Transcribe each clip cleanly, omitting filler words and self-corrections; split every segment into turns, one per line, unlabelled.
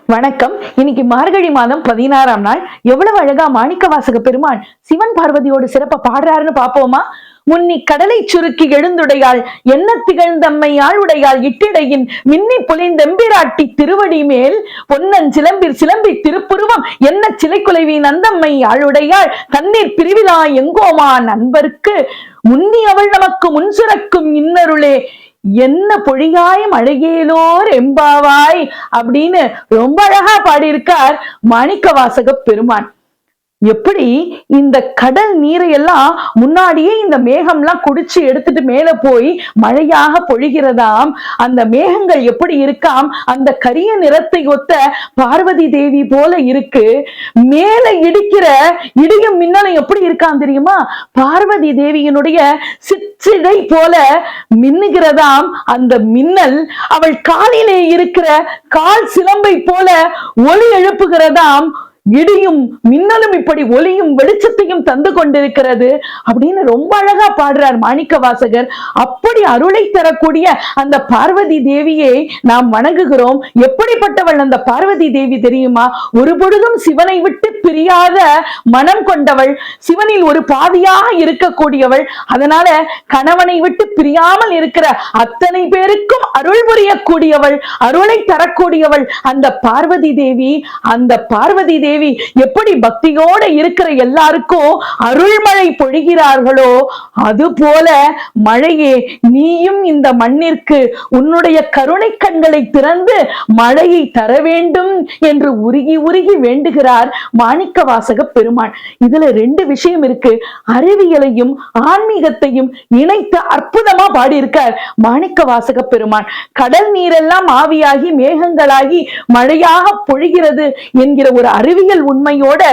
வணக்கம். இன்னைக்கு மார்கழி மாதம் 16ஆம் நாள். எவ்வளவு அழகா மாணிக்கவாசக பெருமான் சிவன் பார்வதியோடு சிறப்ப பாடுறாருன்னு பாப்போமா? முன்னி கடலை சுருக்கி எழுந்துடையாள் என்ன திகழ்ந்தம்மை ஆளுடையாள் இட்டிடையின் மின்னி பொலிந்தெம்பிராட்டி திருவடி மேல் பொன்னன் சிலம்பி திருப்புருவம் என்ன சிலை குலைவின் அந்தம்மை ஆளுடையாள் தண்ணீர் பிரிவிழா எங்கோமா நண்பருக்கு முன்னி அவள் நமக்கு முன் சுரக்கும் இன்னருளே என்ன பொழியாயம் அழகேலோர் எம்பாவாய் அப்படின்னு ரொம்ப அழகா பாடியிருக்கார் மாணிக்கவாசக பெருமான். எப்படி இந்த கடல் நீரை எல்லாம் முன்னாடியே இந்த மேகம்லாம் குடிச்சு எடுத்துட்டு மேல போய் மழையாக பொழிகிறதாம். அந்த மேகங்கள் எப்படி இருக்காம், அந்த கரிய நிறத்தை ஒத்த பார்வதி தேவி போல இருக்கு. மேல இடிக்கிற இடியும் மின்னலும் எப்படி இருக்கான் தெரியுமா? பார்வதி தேவியினுடைய சிற்றிடை போல மின்னுகிறதாம் அந்த மின்னல். அவள் காலிலே இருக்கிற கால் சிலம்பை போல ஒளி எழுப்புகிறதாம். இடியும் மின்னலும் இப்படி ஒளியும் வெளிச்சத்தையும் தந்து கொண்டிருக்கிறது அப்படின்னு ரொம்ப அழகா பாடுறார் மாணிக்கவாசகர். அப்படி அருளை தரக்கூடிய அந்த பார்வதி தேவியை நாம் வணங்குகிறோம். எப்படிப்பட்டவள் அந்த பார்வதி தேவி தெரியுமா? ஒரு பொழுதும் சிவனை விட்டு பிரியாத மனம் கொண்டவள், சிவனில் ஒரு பாதியாக இருக்கக்கூடியவள். அதனால கணவனை விட்டு பிரியாமல் இருக்கிற அத்தனை பேருக்கும் அருள் புரியக்கூடியவள், அருளை தரக்கூடியவள் அந்த பார்வதி தேவி. அந்த பார்வதி தேவி எப்படி பக்தியோட இருக்கிற எல்லாருக்கும் அருள்மழை பொழிகிறார்களோ அது போல மழையே நீயும் இந்த மண்ணிற்கு உன்னுடைய கருணை கண்களை திறந்து மழையை தர வேண்டும் என்று உருகி உருகி வேண்டுகிறார் மாணிக்கவாசக பெருமான். இதுல ரெண்டு விஷயம் இருக்கு. அறிவியலையும் ஆன்மீகத்தையும் இணைத்து அற்புதமா பாடியிருக்கார் மாணிக்கவாசக பெருமான். கடல் நீரெல்லாம் ஆவியாகி மேகங்களாகி மழையாக பொழிகிறது என்கிற ஒரு அறிவியல் உண்மையோட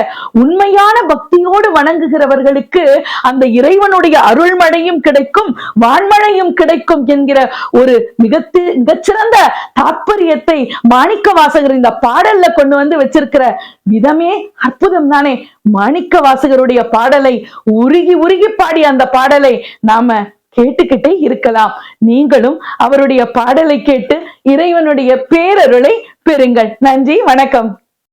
உண்மையான பக்தியோடு வணங்குகிறவர்களுக்கு அந்த இறைவனுடைய அருள்மழையும் கிடைக்கும், வான்மழையும் கிடைக்கும் என்கிற ஒரு மிகச்சிறந்த தாற்பயத்தை மாணிக்கவாசகர் இந்த பாடல்ல கொண்டு வந்து வச்சிருக்கிற விதமே அற்புதம் தானே. மாணிக்கவாசகருடைய பாடலை உருகி உருகி பாடி அந்த பாடலை நாம கேட்டுக்கிட்டே இருக்கலாம். நீங்களும் அவருடைய பாடலை கேட்டு இறைவனுடைய பேரருளை பெறுங்கள். நன்றி, வணக்கம்.